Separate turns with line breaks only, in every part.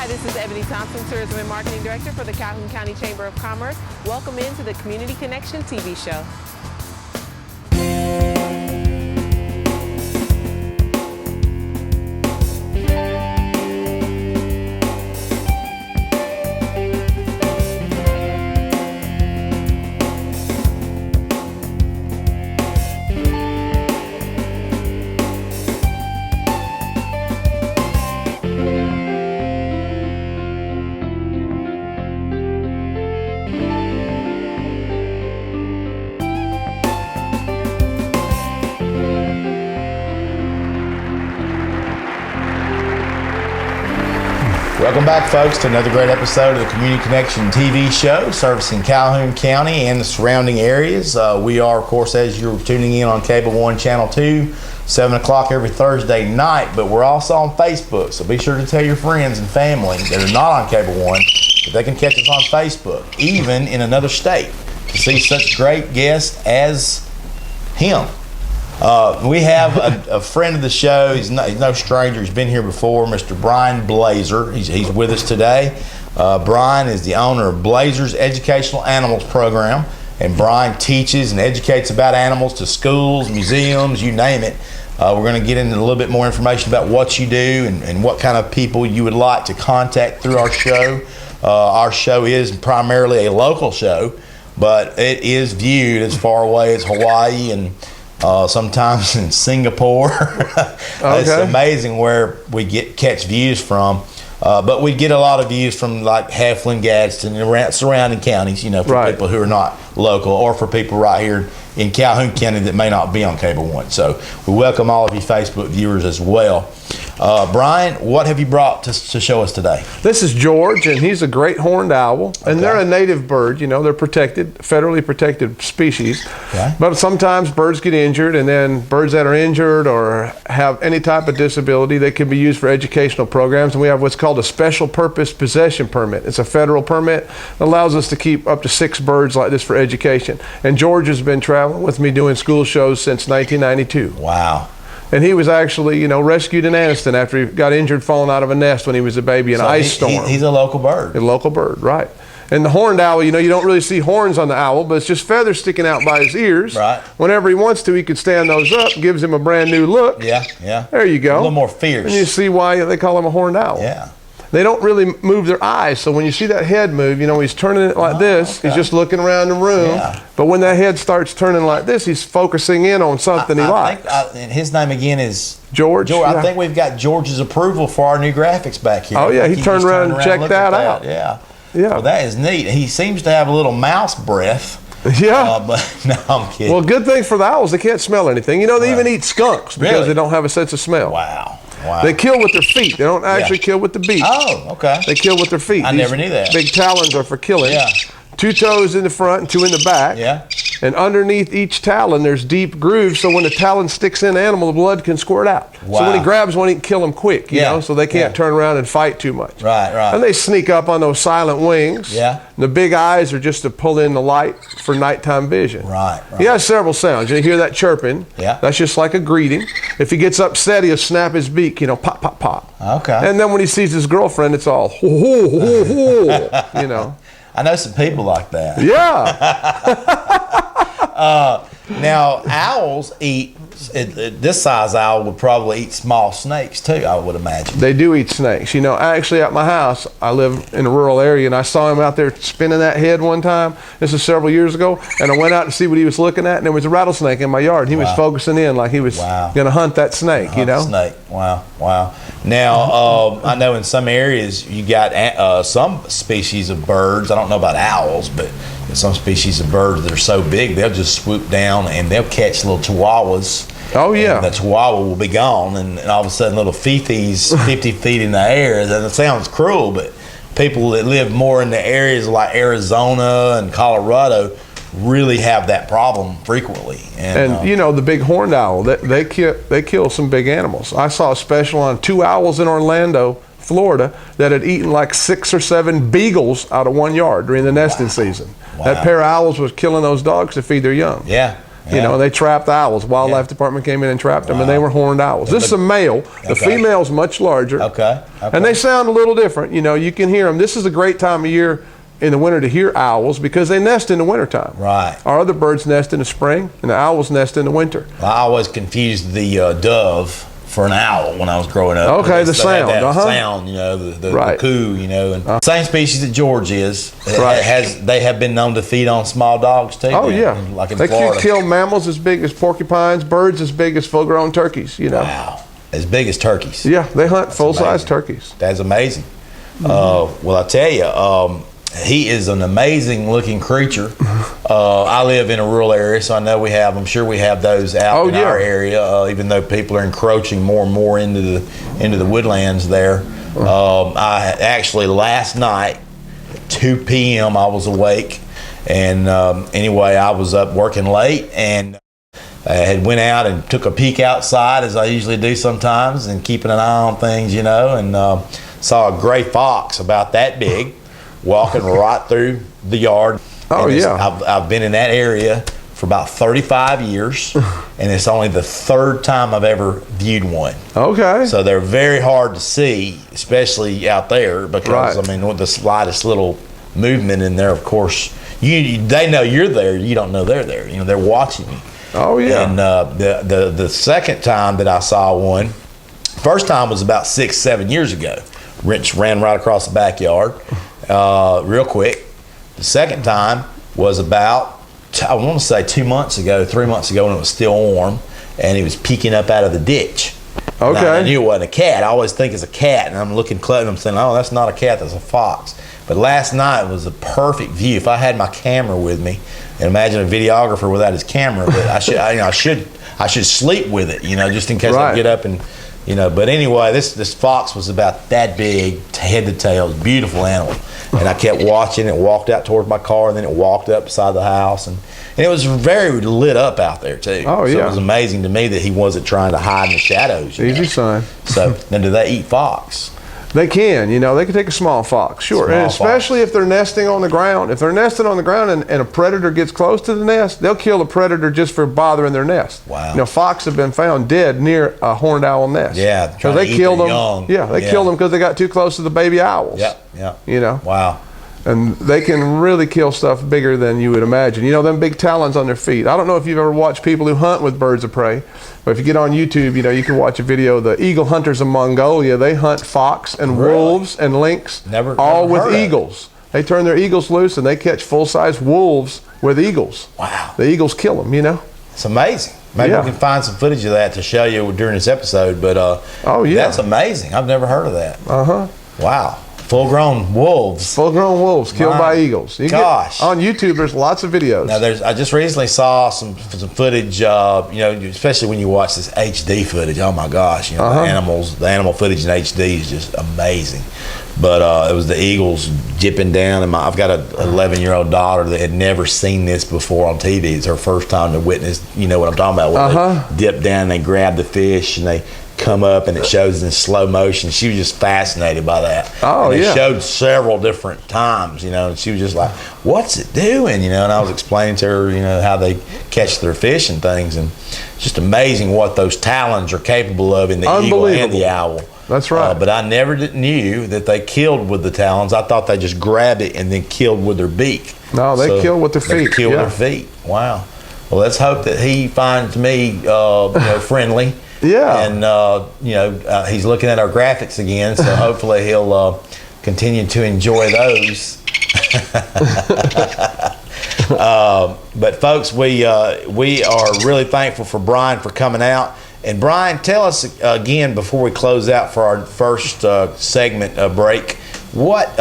Hi, this is Ebony Thompson, Tourism and Marketing Director for the Calhoun County Chamber of Commerce. Welcome into the Community Connection TV show.
Welcome back, folks, to another great episode of the Community Connection TV show, servicing Calhoun County and the surrounding areas. We are, of course, as you're tuning in on Cable 1 Channel 2, 7 o'clock every Thursday night, but we're also on Facebook, so be sure to tell your friends and family that are not on Cable 1 that they can catch us on Facebook, even in another state, to see such great guests as him. We have a friend of the show. He's no stranger. He's been here before, Mr. Bryan Blazer. He's with us today. Bryan is the owner of Blazer's Educational Animals Program, and Bryan teaches and educates about animals to schools, museums, you name it. We're going to get into a little bit more information about what you do and what kind of people you would like to contact through our show. Our show is primarily a local show, but it is viewed as far away as Hawaii and sometimes in Singapore. It's amazing where we catch views from, but we get a lot of views from like Heflin, Gadsden, and surrounding counties, for people who are not local, or for people right here in Calhoun County that may not be on Cable 1. So we welcome all of you Facebook viewers as well. Bryan, what have you brought to show us today?
This is George, and he's a great horned owl, and they're a native bird. They're protected, federally protected species. But sometimes birds get injured, and then birds that are injured or have any type of disability, they can be used for educational programs, and we have what's called a special purpose possession permit. It's a federal permit that allows us to keep up to 6 birds like this for education. And George has been traveling with me doing school shows since 1992.
Wow.
And he was actually, rescued in Anniston after he got injured falling out of a nest when he was a baby in an ice storm.
He's a local bird.
A local bird, right. And the horned owl, you don't really see horns on the owl, but it's just feathers sticking out by his ears.
Right.
Whenever he wants to, he could stand those up, gives him a brand new look.
Yeah.
There you go.
A little more fierce.
And you see why they call him a horned owl.
Yeah.
They don't really move their eyes, so when you see that head move, he's turning it like this. He's just looking around the room. Yeah. But when that head starts turning like this, he's focusing in on something he likes.
And his name again is
George.
I think we've got George's approval for our new graphics back here.
Oh yeah, he turned around and checked that out.
Yeah. Well, that is neat. He seems to have a little mouse breath.
Yeah.
But no, I'm kidding.
Well, good thing for the owls, they can't smell anything. They even eat skunks because they don't have a sense of smell.
Wow.
They kill with their feet. They don't actually kill with the beak.
Oh, okay.
They kill with their feet.
I never knew that.
Big talons are for killing.
Yeah.
2 toes in the front and 2 in the back.
Yeah.
And underneath each talon, there's deep grooves, so when the talon sticks in the animal, the blood can squirt out.
Wow.
So when he grabs one, he can kill him quick, so they can't turn around and fight too much.
Right.
And they sneak up on those silent wings.
Yeah.
And the big eyes are just to pull in the light for nighttime vision.
Right.
He has several sounds. You hear that chirping?
Yeah.
That's just like a greeting. If he gets upset, he'll snap his beak, pop, pop, pop.
Okay.
And then when he sees his girlfriend, it's all, ho, ho, ho, ho,
I know some people like that.
Yeah.
Now, owls eat, this size owl would probably eat small snakes too, I would imagine.
They do eat snakes. Actually at my house, I live in a rural area, and I saw him out there spinning that head one time. This is several years ago, and I went out to see what he was looking at, and there was a rattlesnake in my yard. He was focusing in like he was going to hunt that snake,
Snake. Wow. Now, I know in some areas you got some species of birds. I don't know about owls, but some species of birds that are so big, they'll just swoop down and they'll catch little chihuahuas.
Oh, yeah.
The chihuahua will be gone, and all of a sudden little fifis 50 feet in the air. That sounds cruel, but people that live more in the areas like Arizona and Colorado really have that problem frequently.
And the big horned owl, they kill some big animals. I saw a special on 2 owls in Orlando, Florida, that had eaten like 6 or 7 beagles out of 1 yard during the nesting season. That pair of owls was killing those dogs to feed their young.
Yeah.
You know, they trapped owls. Wildlife department came in and trapped them, and they were horned owls. This is a male. The female's much larger. And they sound a little different. You know, you can hear them. This is a great time of year in the winter to hear owls because they nest in the wintertime. Our other birds nest in the spring, and the owls nest in the winter.
I always confused the dove for an owl when I was growing up.
The sound.
Sound, you know, the coo, you know. And same species that George is. They have been known to feed on small dogs too. Like in Florida.
They kill mammals as big as porcupines, birds as big as full-grown turkeys, you know.
Wow. As big as turkeys.
Yeah, they hunt full-size turkeys.
That's amazing. Well, I tell you, he is an amazing looking creature. I live in a rural area, so I know I'm sure we have those out in our area, even though people are encroaching more and more into the woodlands there. I actually, last night, 2 p.m., I was awake. And anyway, I was up working late, and I had went out and took a peek outside, as I usually do sometimes, and keeping an eye on things, you know, and saw a gray fox about that big walking right through the yard. I've been in that area for about 35 years, and it's only the 3rd time I've ever viewed one. So they're very hard to see, especially out there, because I mean, with the slightest little movement in there, of course, they know you're there. You don't know they're there. You know, they're watching you. And the second time that I saw one, first time was about 6-7 years ago. Ran right across the backyard. Real quick. The second time was about, I want to say 2 months ago, 3 months ago, when it was still warm, and he was peeking up out of the ditch. I knew it wasn't a cat. I always think it's a cat, and I'm looking close, and I'm saying, oh, that's not a cat, that's a fox. But last night was a perfect view. If I had my camera with me, and imagine a videographer without his camera, but I should sleep with it, you know, just in case I get up and. You know, but anyway, this fox was about that big, head to tail, beautiful animal. And I kept watching it, walked out towards my car, and then it walked up beside the house. And it was very lit up out there, too. So it was amazing to me that he wasn't trying to hide in the shadows.
Easy sign.
So, now do they eat fox?
They can, you know, they can take a small fox, sure. And especially if they're nesting on the ground. If they're nesting on the ground and a predator gets close to the nest, they'll kill the predator just for bothering their nest.
Wow.
You know, fox have been found dead near a horned owl nest.
Yeah,
because they killed them.
Young.
Yeah, they killed them because they got too close to the baby owls. You know.
Wow.
And they can really kill stuff bigger than you would imagine. You know, them big talons on their feet. I don't know if you've ever watched people who hunt with birds of prey, but if you get on YouTube, you know, you can watch a video of the eagle hunters of Mongolia. They hunt fox and wolves and lynx, all with eagles. They turn their eagles loose and they catch full-size wolves with eagles.
Wow.
The eagles kill them, you know.
It's amazing. Maybe we can find some footage of that to show you during this episode, but that's amazing. I've never heard of that. Wow. Full-grown wolves.
Full-grown wolves killed by eagles. On YouTube, there's lots of videos.
Now, I just recently saw some footage. You know, especially when you watch this HD footage. Oh my gosh! You know, the animal footage in HD is just amazing. But it was the eagles dipping down, and I've got an 11-year-old daughter that had never seen this before on TV. It's her first time to witness. You know what I'm talking about? Where they dip down, and they grab the fish, and they come up, and it shows in slow motion. She was just fascinated by that. It showed several different times, you know, and she was just like, what's it doing, you know? And I was explaining to her, you know, how they catch their fish and things, and it's just amazing what those talons are capable of in the eagle and the owl.
That's right.
But I never knew that they killed with the talons. I thought they just grabbed it and then killed with their beak.
No, they kill with their feet.
They kill with their feet. Wow. Well, let's hope that he finds me, you know, friendly. And, you know, he's looking at our graphics again, so hopefully he'll continue to enjoy those. But, folks, we are really thankful for Bryan for coming out. And, Bryan, tell us again before we close out for our first segment break, what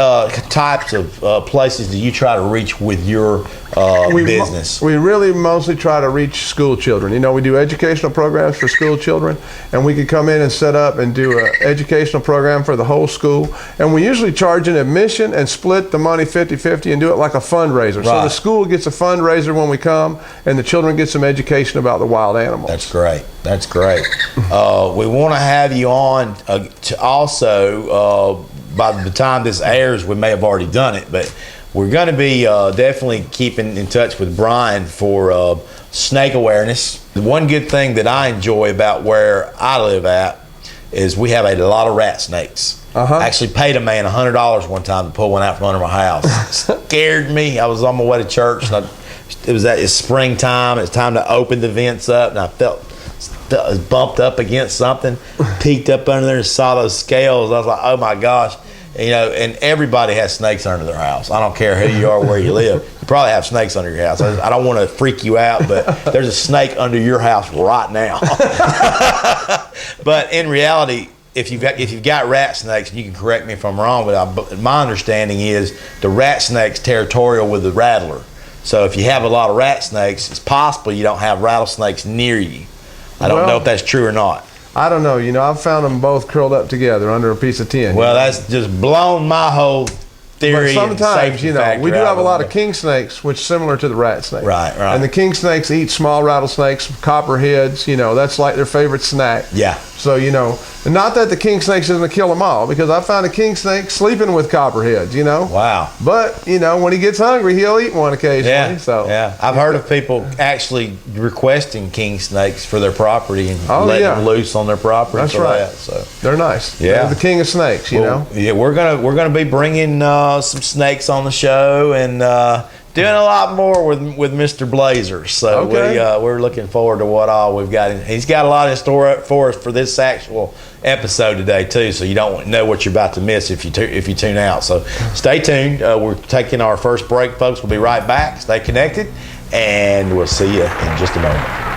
types of places do you try to reach with your business?
We really mostly try to reach school children. You know, we do educational programs for school children, and we could come in and set up and do an educational program for the whole school. And we usually charge an admission and split the money 50-50 and do it like a fundraiser. So the school gets a fundraiser when we come, and the children get some education about the wild animals.
That's great. That's great. We want to have you on to also, by the time this airs, we may have already done it, but we're going to be definitely keeping in touch with Bryan for snake awareness. The one good thing that I enjoy about where I live at is we have a lot of rat snakes. I actually paid a man $100 one time to pull one out from under my house. It scared me. I was on my way to church, and it's springtime. It's time to open the vents up, and I felt bumped up against something, peeked up under there and saw those scales. I was like, oh my gosh. And everybody has snakes under their house. I don't care who you are, where you live. You probably have snakes under your house. I don't want to freak you out, but there's a snake under your house right now. But in reality, if you've got rat snakes, and you can correct me if I'm wrong, but my understanding is the rat snake's territorial with the rattler. So if you have a lot of rat snakes, it's possible you don't have rattlesnakes near you. I don't know if that's true or not.
I don't know. I've found them both curled up together under a piece of tin.
Well, that's just blown my whole theory.
But sometimes, we do have a lot of king snakes, which is similar to the rat snake.
Right.
And the king snakes eat small rattlesnakes, copperheads. That's like their favorite snack.
Yeah.
So, and not that the king snakes doesn't kill them all, because I found a king snake sleeping with copperheads,
Wow.
But, when he gets hungry, he'll eat one occasionally.
Yeah.
So.
Yeah. I've heard of people actually requesting king snakes for their property and letting them loose on their property.
That's right.
So
they're nice.
Yeah.
They're the king of snakes,
Yeah, we're gonna be bringing some snakes on the show and doing a lot more with Mr. Blazer. So we're looking forward to what all we've got. He's got a lot in store for us for this actual episode today too. So you don't know what you're about to miss if you tune out. So stay tuned. We're taking our first break, folks. We'll be right back. Stay connected, and we'll see you in just a moment.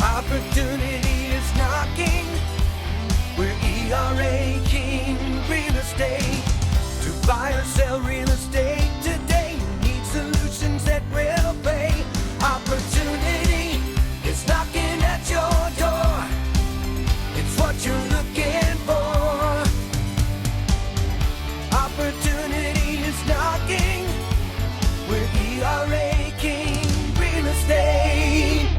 Opportunity is knocking. We're ERA King Real Estate. To buy or sell real estate today, you need solutions that will pay. Opportunity is knocking at your door. It's what you're looking for. Opportunity is knocking. We're ERA King Real Estate.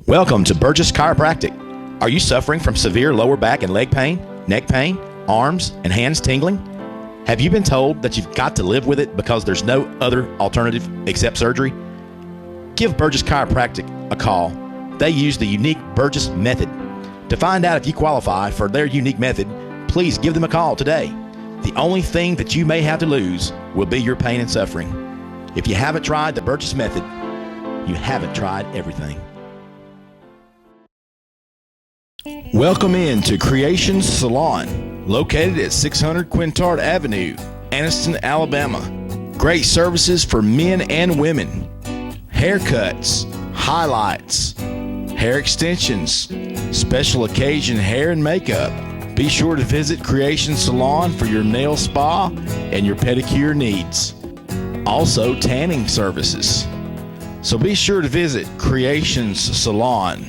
Welcome to Burgess Chiropractic. Are you suffering from severe lower back and leg pain, neck pain, arms and hands tingling? Have you been told that you've got to live with it because there's no other alternative except surgery? Give Burgess Chiropractic a call. They use the unique Burgess method. To find out if you qualify for their unique method, please give them a call today. The only thing that you may have to lose will be your pain and suffering. If you haven't tried the Burgess method, you haven't tried everything. Welcome in to Creations Salon, located at 600 Quintard Avenue, Anniston, Alabama. Great services for men and women. Haircuts, highlights, hair extensions, special occasion hair and makeup. Be sure to visit Creations Salon for your nail spa and your pedicure needs. Also tanning services. So be sure to visit Creations Salon.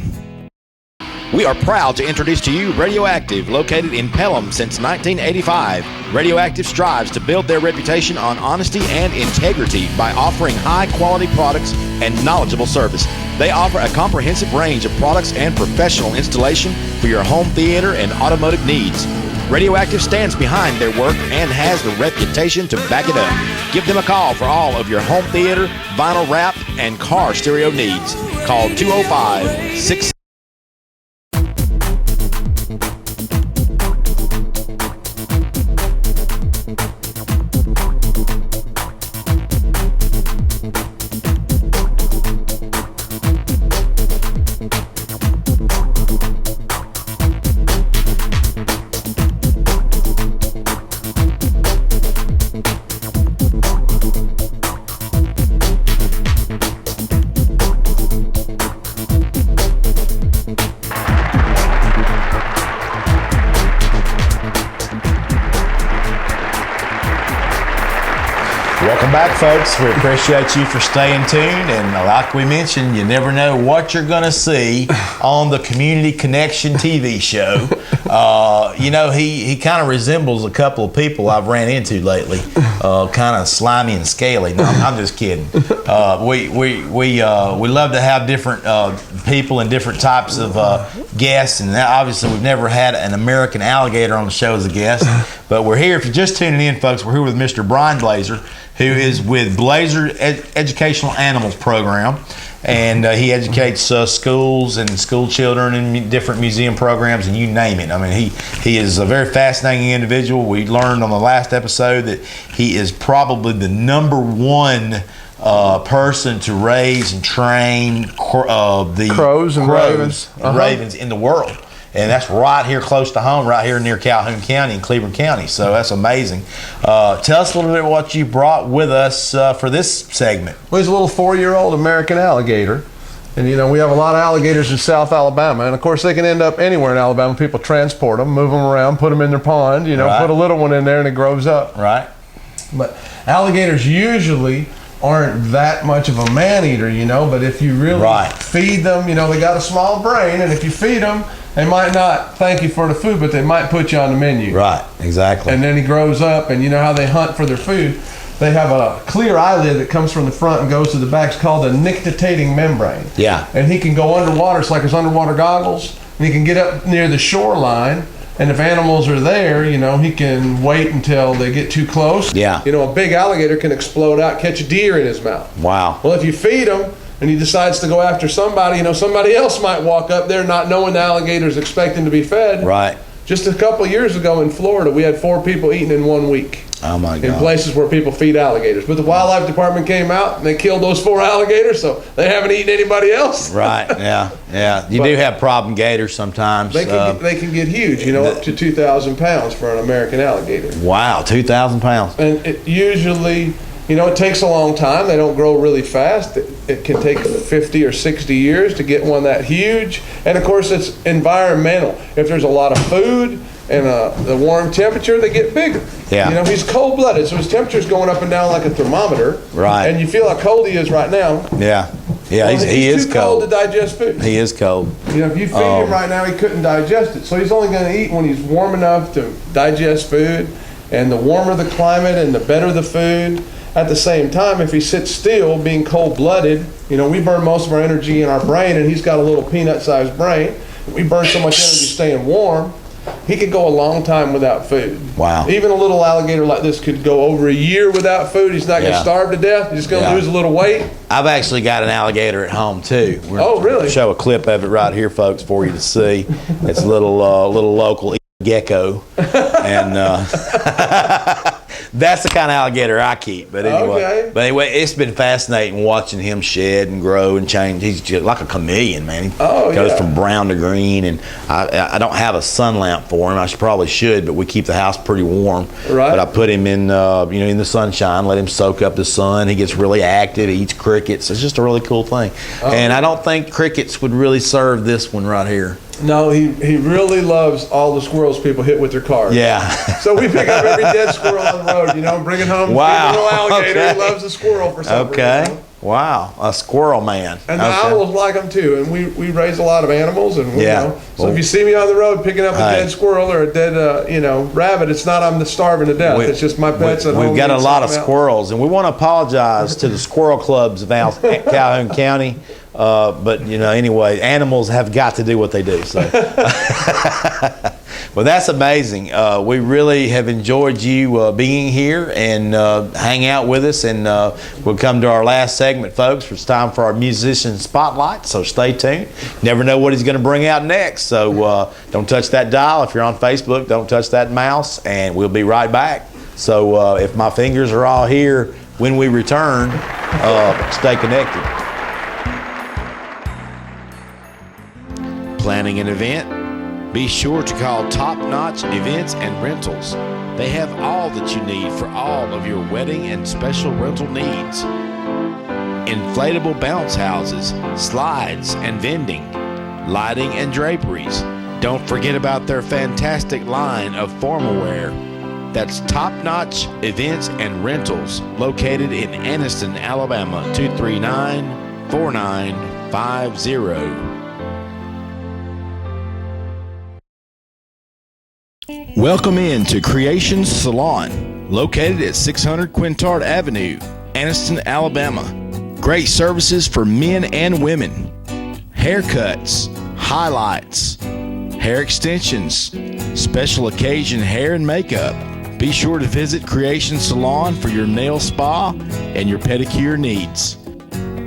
We are proud to introduce to you Radioactive, located in Pelham since 1985. Radioactive strives to build their reputation on honesty and integrity by offering high-quality products and knowledgeable service. They offer a comprehensive range of products and professional installation for your home theater and automotive needs. Radioactive stands behind their work and has the reputation to back it up. Give them a call for all of your home theater, vinyl wrap, and car stereo needs. Call 205-6...
Welcome back, folks. We appreciate you for staying tuned. And like we mentioned, you never know what you're going to see on the Community Connection TV show. He kind of resembles a couple of people I've ran into lately, kind of slimy and scaly. No, I'm just kidding. We love to have different people and different types of guests, and obviously we've never had an American alligator on the show as a guest, but we're here. If you're just tuning in, folks, we're here with Mr. Bryan, who is with Blazer Educational Animals Program, and he educates schools and school children in different museum programs, and you name it. I mean, he is a very fascinating individual. We learned on the last episode that he is probably the #1 person to raise and train the
crows and ravens.
Ravens in the world. And that's right here close to home, right here near Calhoun County and Cleveland County. So that's amazing. Tell us a little bit what you brought with us for this segment.
Well, he's a little 4-year-old American alligator. And, we have a lot of alligators in South Alabama. And, of course, they can end up anywhere in Alabama. People transport them, move them around, put them in their pond,
right.
Put a little one in there and it grows up.
Right.
But alligators usually aren't that much of a man-eater, but if you really feed them, they got a small brain, and if you feed them, they might not thank you for the food, but they might put you on the menu.
Right, exactly.
And then he grows up, and you know how they hunt for their food? They have a clear eyelid that comes from the front and goes to the back. It's called a nictitating membrane.
Yeah.
And he can go underwater. It's like his underwater goggles. And he can get up near the shoreline. And if animals are there, he can wait until they get too close.
Yeah.
A big alligator can explode out, catch a deer in his mouth.
Wow.
Well, if you feed him and he decides to go after somebody, somebody else might walk up there not knowing the alligator's expecting to be fed.
Right.
Just a couple of years ago in Florida, we had 4 people eaten in 1 week.
Oh, my God.
In places where people feed alligators. But the wildlife department came out and they killed those 4 alligators, so they haven't eaten anybody else.
Right, yeah. You do have problem gators sometimes.
They can get huge, up to 2,000 pounds for an American alligator.
Wow, 2,000 pounds.
And it usually, it takes a long time. They don't grow really fast. It can take 50 or 60 years to get one that huge. And, of course, it's environmental. If there's a lot of food and the warm temperature, they get bigger.
Yeah.
He's cold-blooded, so his temperature's going up and down like a thermometer.
Right.
And you feel how cold he is right now.
Yeah. Yeah,
Well,
he is
too
cold.
cold to digest food.
He is cold.
If you feed him right now, he couldn't digest it. So he's only going to eat when he's warm enough to digest food. And the warmer the climate and the better the food. At the same time, if he sits still, being cold-blooded, we burn most of our energy in our brain, and he's got a little peanut-sized brain. We burn so much energy staying warm. He could go a long time without food.
Wow.
Even a little alligator like this could go over a year without food. He's not going to starve to death. He's just going to lose a little weight.
I've actually got an alligator at home, too.
Oh, really?
Show a clip of it right here, folks, for you to see. It's a little local gecko. And that's the kind of alligator I keep. But anyway, it's been fascinating watching him shed and grow and change. He's just like a chameleon, man. He goes from brown to green, and I don't have a sun lamp for him. I probably should, but we keep the house pretty warm.
Right.
But I put him in, in the sunshine, let him soak up the sun. He gets really active. He eats crickets. It's just a really cool thing. And I don't think crickets would really serve this one right here.
No, he really loves all the squirrels people hit with their cars.
Yeah.
So we pick up every dead squirrel on the road, bring it home.
Wow.
Feed the little alligator.
Okay.
He loves the squirrel for some reason.
Okay. Wow. A squirrel man.
And the owls like them too. And we raise a lot of animals. And so if you see me on the road picking up a dead squirrel or a dead rabbit, it's not I'm starving to death. It's just my pets at home.
We've got a lot of squirrels, and we want to apologize to the squirrel clubs of Calhoun County. But anyway, animals have got to do what they do. So, well, that's amazing. We really have enjoyed you being here and hang out with us. And we'll come to our last segment, folks. It's time for our musician spotlight. So stay tuned. Never know what he's going to bring out next. So don't touch that dial. If you're on Facebook, don't touch that mouse, and we'll be right back. So if my fingers are all here when we return, stay connected. Planning an event? Be sure to call Top Notch Events and Rentals. They have all that you need for all of your wedding and special rental needs. Inflatable bounce houses, slides and vending, lighting and draperies. Don't forget about their fantastic line of formal wear.
That's top-notch events and rentals located in Anniston, Alabama, 239-4950. Welcome in to Creation Salon, located at 600 Quintard Avenue, Anniston, Alabama. Great services for men and women. Haircuts, highlights, hair extensions, special occasion hair and makeup. Be sure to visit Creation Salon for your nail spa and your pedicure needs.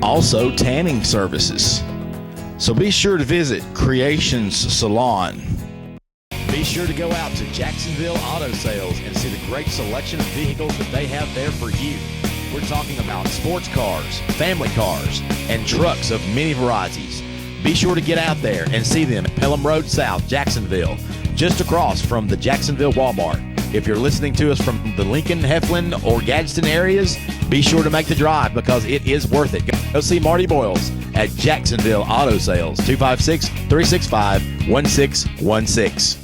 Also, tanning services. So be sure to visit Creations Salon. Be sure to go out to Jacksonville Auto Sales and see the great selection of vehicles that they have there for you. We're talking about sports cars, family cars, and trucks of many varieties. Be sure to get out there and see them at Pelham Road South, Jacksonville, just across from the Jacksonville Walmart. If you're listening to us from the Lincoln, Heflin, or Gadsden areas, be sure to make the drive because it is worth it. Go see Marty Boyles at Jacksonville Auto Sales, 256-365-1616.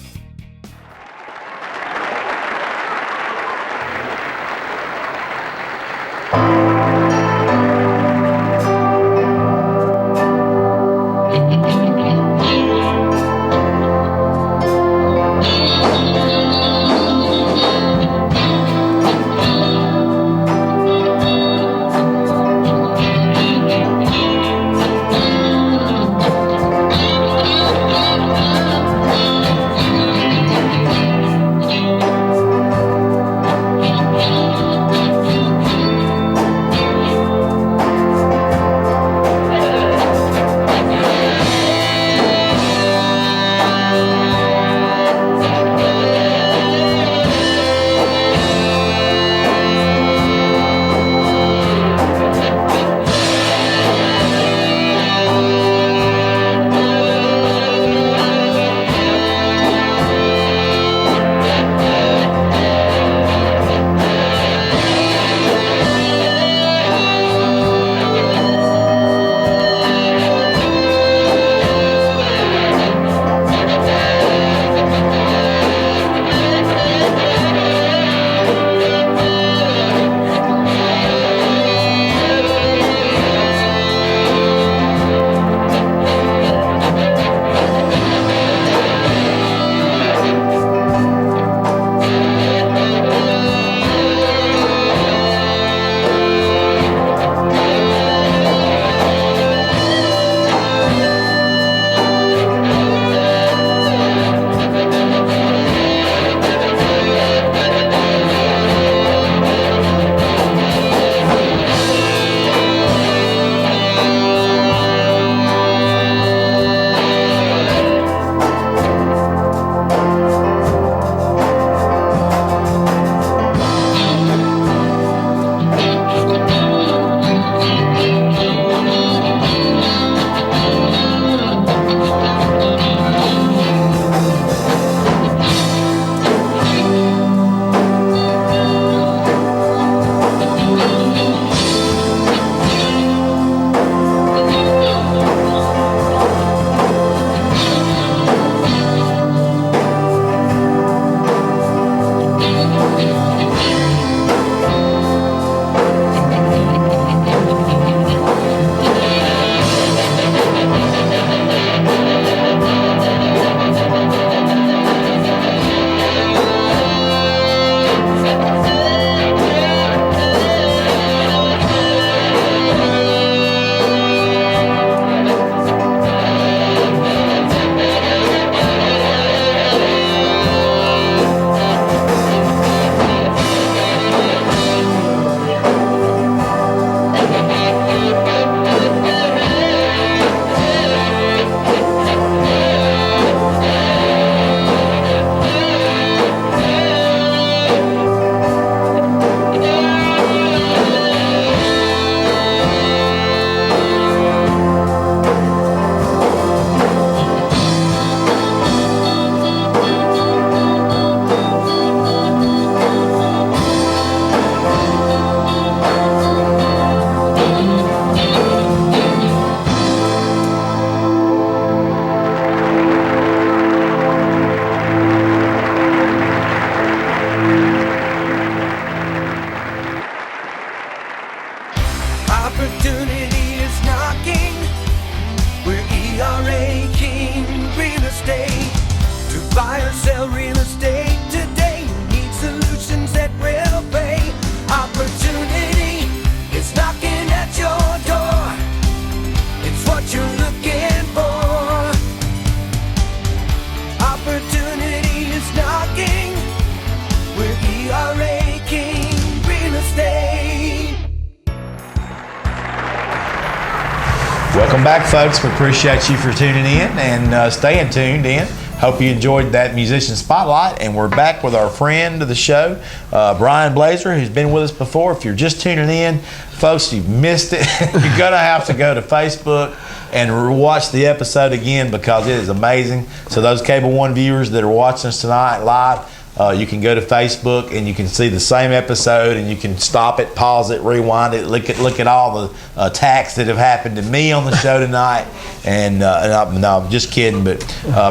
Welcome back, folks. We appreciate you for tuning in and staying tuned in. Hope you enjoyed that musician spotlight, and we're back with our friend of the show, Bryan Blazer, who's been with us before. If you're just tuning in, folks, you've missed it. You're gonna have to go to Facebook and watch the episode again because it is amazing. So those Cable One viewers that are watching us tonight live, you can go to Facebook and you can see the same episode, and you can stop it, pause it, rewind it, look at all the attacks that have happened to me on the show tonight. And no, I'm just kidding. But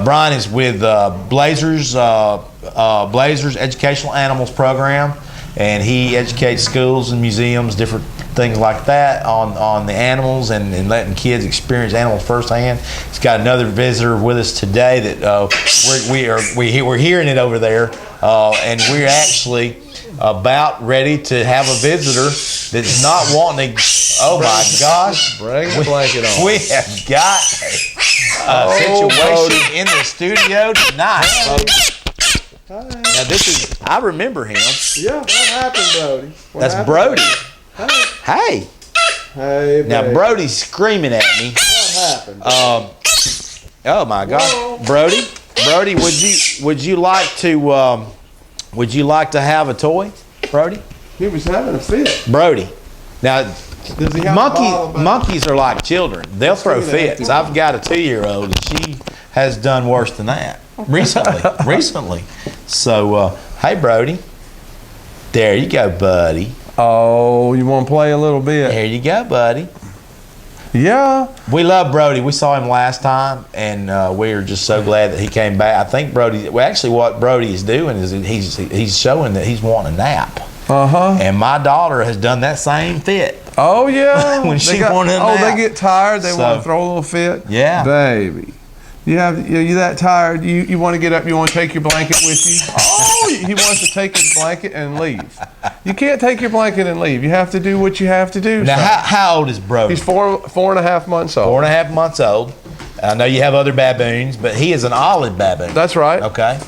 Bryan is with Blazers Educational Animals Program, and he educates schools and museums, different things like that on the animals and letting kids experience animals firsthand. He's got another visitor with us today that we're hearing it over there, and we're actually about ready to have a visitor that's not wanting to. Oh my gosh!
Bring the blanket on.
We have got a situation in the studio tonight, folks. Now this is, I remember him.
Yeah, what happened, Brody?
That's Brody. Hey.
Hey,
now
baby.
Brody's screaming at me.
What happened?
Oh my gosh, Brody, would you like to have a toy, Brody?
He was having a fit.
Brody, now
Does he have a bottle back?
monkeys are like children. They'll throw fits. I've got a 2-year-old, and she has done worse than that recently. So, hey, Brody, there you go, buddy.
Oh, you want to play a little bit?
There you go, buddy.
Yeah.
We love Brody. We saw him last time, and we are just so glad that he came back. I think Brody. Well, actually, what Brody is doing is he's showing that he's wanting a nap. And my daughter has done that same fit.
Oh yeah.
When she wanted a nap.
they get tired. They want to throw a little fit.
Yeah.
Baby. You that tired? You want to get up? You want to take your blanket with you? Oh, he wants to take his blanket and leave. You can't take your blanket and leave. You have to do what you have to do.
Now, how old is Brody?
He's four and a half months old.
4.5 months old. I know you have other baboons, but he is an olive baboon.
That's right.
Okay.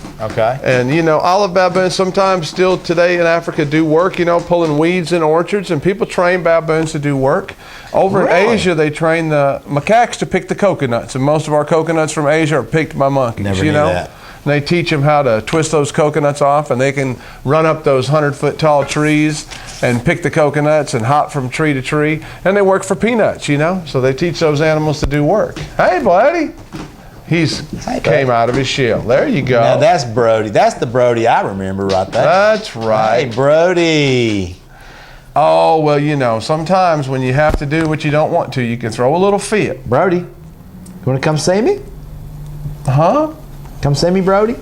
And olive baboons sometimes still today in Africa do work, pulling weeds in orchards, and people train baboons to do work. Over in Asia, they train the macaques to pick the coconuts, and most of our coconuts from Asia are picked by monkeys.
Never knew that.
And they teach them how to twist those coconuts off, and they can run up those 100-foot tall trees and pick the coconuts and hop from tree to tree. And they work for peanuts, So they teach those animals to do work. Hey, buddy. Came out of his shell. There you go.
Now that's Brody. That's the Brody I remember right there.
That's right.
Hey, Brody.
Oh, well, sometimes when you have to do what you don't want to, you can throw a little fit.
Brody, you want to come see me?
Huh?
Come see me, Brody?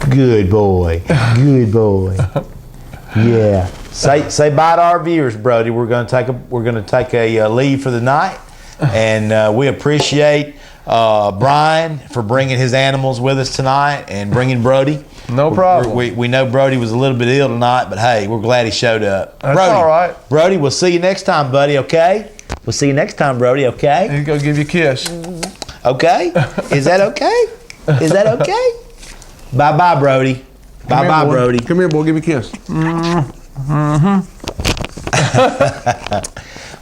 Good boy. Good boy. Yeah. Say bye to our viewers, Brody. We're going to take a leave for the night, and we appreciate Bryan for bringing his animals with us tonight and bringing Brody.
No problem.
We know Brody was a little bit ill tonight, but hey, we're glad he showed up.
That's
Brody,
all right.
Brody, we'll see you next time, buddy, okay? We'll see you next time, Brody, okay?
He's going to give you a kiss.
Okay? Is that okay? Is that okay? Bye-bye, Brody. Bye-bye, Brody.
Come here, boy. Give me a kiss.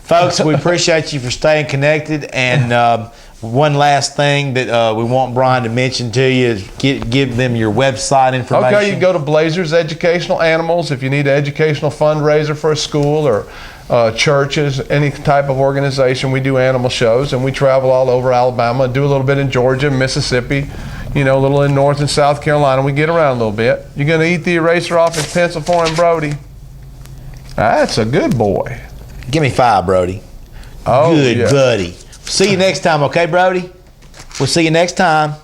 Folks, we appreciate you for staying connected. And one last thing that we want Bryan to mention to you is give them your website information.
Okay, you can go to Blazers Educational Animals if you need an educational fundraiser for a school or churches, any type of organization. We do animal shows, and we travel all over Alabama, do a little bit in Georgia, Mississippi, a little in North and South Carolina. We get around a little bit. You're going to eat the eraser off his pencil for him, Brody? That's a good boy.
Give me 5, Brody.
Oh,
good
yeah.
buddy. See you next time, okay, Brody? We'll see you next time.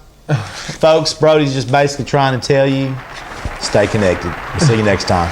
Folks, Brody's just basically trying to tell you, stay connected. We'll see you next time.